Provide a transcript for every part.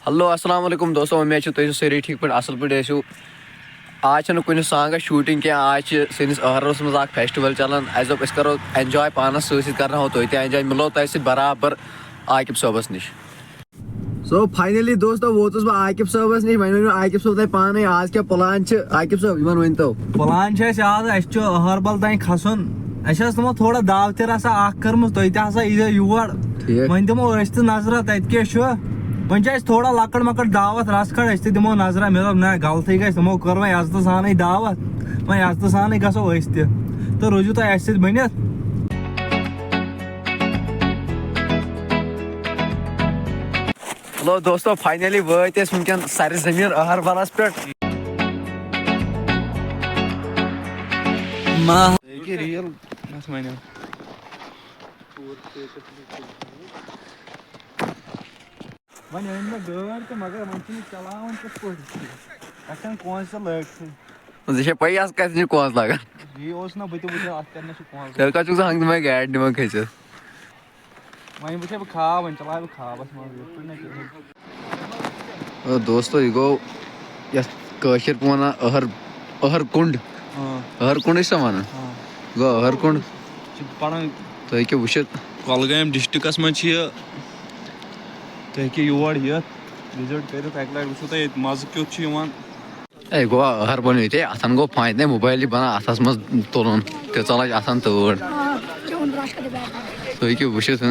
hello السلام علیکم دوستو امید تھی ساری ٹھیک پہ اصل پہ آج کن سانگس شوٹنگ کی آج سنس اہرس مز فیسٹول چلان اس دپ کرو انجوائے پانس کرو تھی انجوائے ملو تہ برابر عاقب صبس نش سو فائنلی دوستو ووتس بہ عاقب صبس نش ون ؤنو عاقب صب تہ پانے آج کیا پلان عاقب صب یمن ؤنتو پلان آز اس اہربل تین کھسن تمو تھوڑا دعوتہ رسا اخ کرم تھی تہ ہسا یی یور ون دمو تہ نظرہ تت کیا ون تھوڑا لکٹ مکٹ دعوت رس کھڑ تہ دمو نظرہ مے دپ نا غلطی گژھِ تمو کٔر وۄنۍ عزتہٕ سانٕے دعوت وۄنۍ عزتہٕ سانٕے گژھو أسۍ تہِ تہٕ روٗزِو تُہۍ اَسہِ سۭتۍ بٔنِتھ ہلو دوستو فائنلی وٲتۍ أسۍ وٕنکٮ۪ن سرِ زٔمیٖن أہربلس پٮ۪ٹھ ریٖل وۄنۍ أنۍ مےٚ گٲڑۍ تہٕ مگر وۄنۍ چھِنہٕ یہِ چلاوان کِتھ پٲٹھۍ اَتھ چھَنہٕ کونٛسہِ لٲگتھٕے ژےٚ چھےٚ پَیی آز کَتہِ چھِ کونٛسہٕ لگان یی اوس نا بہٕ تہِ وٕچھِ اَتھ کَتنَس چھِ کونٛسہٕ تیٚلہِ کَتہِ چھُکھ ژٕ ہنٛگتہٕ گاڑِ نِوان کھٔسِتھ وۄنۍ وٕچھے بہٕ خاب وۄنۍ چلاوٕ بہٕ خابس منٛز یِتھ پٲٹھۍ نہ کِہیٖنۍ دوستو یہِ گوٚو یَتھ کٲشِر پٲٹھۍ وَنان أہرکُنٛڈ أہرکُنٛڈٕے چھِ سۄ وَنان گوٚو أہرکُنٛڈ چھِ پَنُن تُہۍ ہیٚکِو وٕچھِتھ کۄلگامہِ ڈِسٹِرٛکَس منٛز چھِ یہِ تُہۍ ہیٚکِو یور یِتھ وِزِٹ کٔرِتھ اَکہِ لَٹہِ وٕچھِو تُہۍ ییٚتہِ مَزٕ کیُتھ چھُ یِوان اے گوٚو أہربل ییٚتہِ اَتھن گوٚو فٲیدٕ موبایلٕے بَنان اَتھس منٛز تُلُن تیٖژاہ لَجہِ اَتھن تۭر تُہۍ ہیٚکِو وٕچھِتھ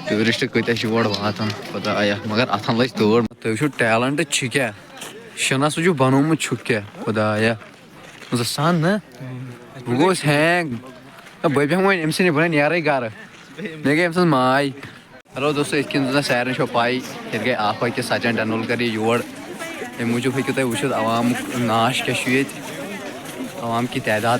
ٹوٗرِسٹ کۭتیاہ چھِ یور واتان خۄدایا مگر اَتھن لٔج تۭر تُہۍ وٕچھِو ٹیلنٹ چھِ کیٛاہ شِنس وٕچھِو بنومُت چھُکھ کیٛاہ خۄدایا زٕ نہ بہٕ گوٚوُس ہینگ بہٕ بیٚہمہٕ وۄنۍ أمۍ سٕے نِش بہٕ نیرٕے گرٕ مےٚ گٔے أمۍ سٕنٛز ماے ہیلو دوستو یِتھ کٔنۍ زن سارنٕے چھو پاے ییٚتہِ گٔے اکھ أکِس سچن ٹنڈولکر یور اَمہِ موٗجوٗب ہیٚکِو تُہۍ وٕچھِتھ عوامُک ناش کیٛاہ چھُ ییٚتہِ عوام کی تعداد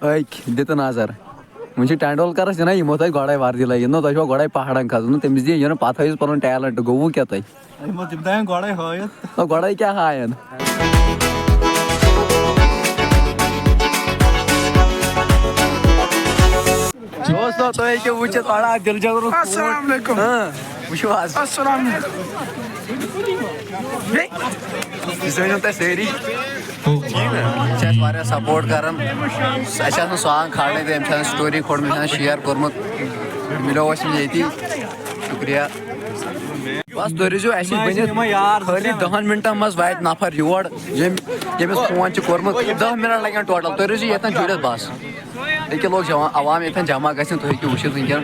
أکۍ دِ تہٕ نظر وۄنۍ چھِ ٹنڈولکرس دِنہ یِمو تۄہہِ گۄڈے وردی لٲگِتھ نہ تۄہہِ چھو گۄڈے پہاڑن کھسُن تٔمِس دِیِو نہٕ پتہٕ ہٲیِو پنُن ٹیلنٹ گوٚوُ کیٛاہ تۄہہِ تِم تھاون گۄڈے ہٲیِتھ گۄڈے کیٛاہ ہاین دوستو تُہۍ ہیٚکِو وٕچھِتھ بڑا دِل جگرُک السلام علیکم وٕچھِو حظ السلام علیکم یہِ زٲنِو تۄہہِ سٲری یہِ چھِ اَسہِ واریاہ سپوٹ کران اَسہِ آسان سانگ کھالنے تہٕ أمۍ چھِ آسان سٹوری کھولمٕژ أمۍ چھِ آسان شیر کوٚرمُت مِلیو اَسہِ ییٚتی شُکریہ بس تُہۍ روٗزِو اَسہِ سۭتۍ بٔنِتھ خٲلی 10 مِنٹن منٛز واتہِ نفر یور ییٚمِس فون چھُ کوٚرمُت 10 مِنٹ لگن ٹوٹل تُہۍ روٗزِو ییٚتٮ۪ن جُڑِتھ بس أکیاہ لوگ عوام ییٚتٮ۪ن جمع گژھِنۍ تُہۍ ہیٚکِو وٕچھِتھ وٕنکٮ۪ن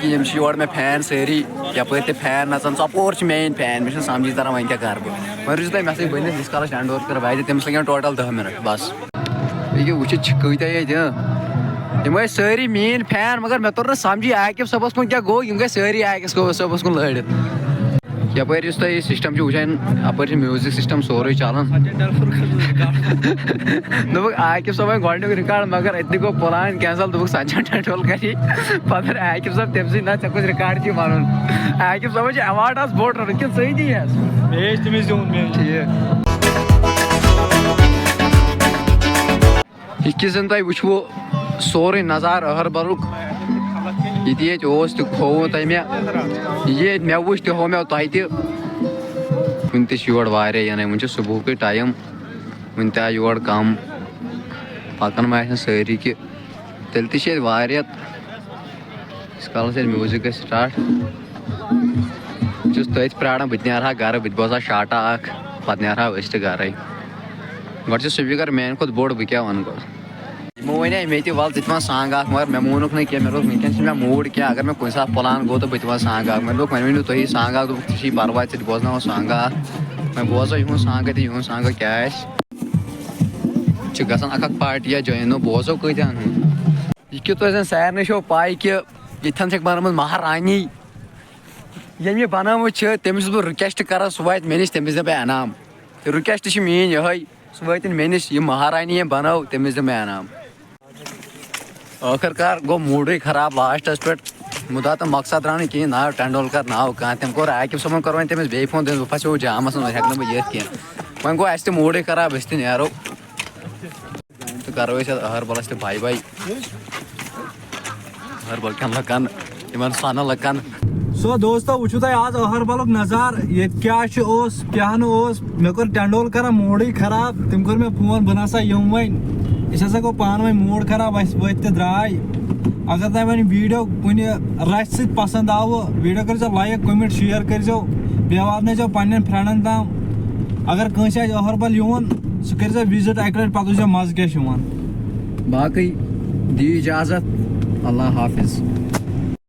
کہِ یِم چھِ یور مےٚ فین سٲری یپٲرۍ تہِ فین نژان ژۄپور چھِ میٲنۍ فین مےٚ چھُنہٕ سمجھی تران وۄنۍ کیٛاہ کرٕ بہٕ وۄنۍ روٗزِو تُہۍ مےٚ سۭتۍ بٔنِتھ ییٖتِس کالس ٹنڈولکر واتہِ تٔمِس لگن ٹوٹل 10 مِنٹ بس تُہۍ ہیٚکِو وٕچھِتھ چھِ کۭتیاہ ییٚتہِ یِم ٲسۍ سٲری میٲنۍ فین مگر مےٚ توٚر نہٕ سمجھی عاقب صٲبس کُن کیٛاہ گوٚو یِم گٔے سٲری عاقب صٲبس کُن لٲڑِتھ یپٲرۍ یُس تۄہہِ یہِ سسٹم چھُ وٕچھان اپٲرۍ چھُ میوٗزک سسٹم سورُے چلان دوٚپُکھ عاقب صٲبن گۄڈٕنیُک رِکاڈ مگر أتنٕے گوٚو پلان کینسل دوٚپُکھ سچن ٹنڈولکر یی پتہٕ عاقب صٲب تٔمۍ سٕے نہ ژےٚ کُس رِکاڈ چھُے ونُن عاقب صٲبن چھُ ایواڈ آز بوٚڑ رَٹُن کِنہٕ ژٕے دِیَس بیٚیہِ چھِ تٔمِس دیُن ٹھیٖک یِتھ کٔنۍ زن تۄہہِ وٕچھوُ سورُے نظارٕ أہربلُک یہِ تہِ ییٚتہِ اوس تہِ کھووُ تۄہہِ مےٚ یہِ ییٚتہِ مےٚ وٕچھ تہِ ہوو مےٚ تۄہہِ تہِ وُنہِ تہِ چھِ یور واریاہ یِنٕے وُنہِ چھُ صبحُکُے ٹایم وُنہِ تہِ آے یور کم پکان ما آسن سٲری کہِ تیٚلہِ تہِ چھِ ییٚتہِ واریاہ ییٖتِس کالس ییٚتہِ میوٗزک گژھِ سٹاٹ بہٕ چھُس تٔتھۍ پیاران بہٕ تہِ نیرٕ ہا گرٕ بہٕ تہِ بوزٕ ہا شاٹا اکھ پتہٕ نیرٕ ہا أسۍ تہِ گرے گۄڈٕ چھُ سپیٖکر میانہِ کھۄتہٕ بوٚڑ بہٕ کیٛاہ ونہٕ گۄڈٕ یِمو ونے مےٚ تہِ ول ژٕ تہِ ون سانگ اکھ مگر مےٚ مونُکھ نہٕ کینٛہہ مےٚ دوٚپ وٕنکیٚن چھُنہٕ مےٚ موٗڈ کینٛہہ اگر مےٚ کُنہِ ساتہٕ پلان گوٚو تہٕ بہٕ تہِ ونہٕ سانگ اکھ مےٚ دوٚپُکھ وۄنۍ ؤنِو تُہی سانگ اکھ دوٚپُکھ ژےٚ چھی پرواے ژٕ تہِ بوزناوو سانگا اکھ وۄنۍ بوزو یِہُنٛد سانگا تہِ یِہُنٛد سانگا کیٛاہ آسہِ چھِ گژھان اکھ اکھ پارٹیا جویِن بوزو کۭتیاہن ہُنٛد یہِ کہِ تۄہہِ زن سارنٕے چھو پاے کہِ ییٚتھٮ۪ن چھکھ بنٲومٕژ مہارانی ییٚمۍ یہِ بنٲومٕژ چھِ تٔمِس چھُس بہٕ رِکویسٹ کران سُہ واتہِ مےٚ نِش تٔمِس دِمہٕ بہٕ انعام رِکویسٹ چھِ میٲنۍ یِہے سُہ وٲتِنۍ مےٚ نِش یہِ مہارانی ییٚمۍ بنٲو تٔمِس دِمہٕ بہٕ انعام ٲخٕر کار گوٚو موٗڈٕے خراب لاسٹس پٮ۪ٹھ مُدا تہٕ مقصد درٛاو نہٕ کِہینۍ ناو ٹنڈولکر ناو کانٛہہ تٔمۍ کوٚر عاقب صٲبن کوٚر وۄنۍ تٔمِس بیٚیہِ فون بہٕ پھسیووُس جامس منٛز وۄنۍ ہٮ۪کہٕ نہٕ بہٕ یِتھ کینٛہہ وۄنۍ گوٚو اَسہِ تہِ موٗڈٕے خراب أسۍ تہِ نیرو تہٕ کرو أسۍ یتھ أہربلس تہِ باے باے أہربل کٮ۪ن لُکن یِمن سۄنہٕ لُکن سو دوستو وٕچھِو تۄہہِ آز أہربلُک نظارٕ ییٚتہِ کیٛاہ چھُ اوس کیٛاہ نہٕ اوس مےٚ کوٚر ٹنڈولکرن موڈٕے خراب تٔمۍ کوٚر مےٚ فون بہٕ نسا یِمہٕ وۄنۍ أسۍ ہسا گوٚو پانہٕ ؤنۍ موڈ خراب اَسہِ ؤتھۍ تہِ درٛاے اگر تۄہہِ وۄنۍ ویٖڈیو کُنہِ رَژھِ سۭتۍ پسنٛد آوٕ ویٖڈیو کٔرۍزیو لایک کوٚمٮ۪نٹ شِیر کٔرۍزیو بیٚیہِ واتنٲیزیو پننٮ۪ن فرٛٮ۪نٛڈن تام اگر کٲنٛسہِ آسہِ أہربل یُن سُہ کٔرۍزیو وِزِٹ اکہِ لٹہِ پتہٕ وٕچھزیو مزٕ کیٛاہ چھُ یِوان باقٕے دِیِو اجازت اللہ حافظ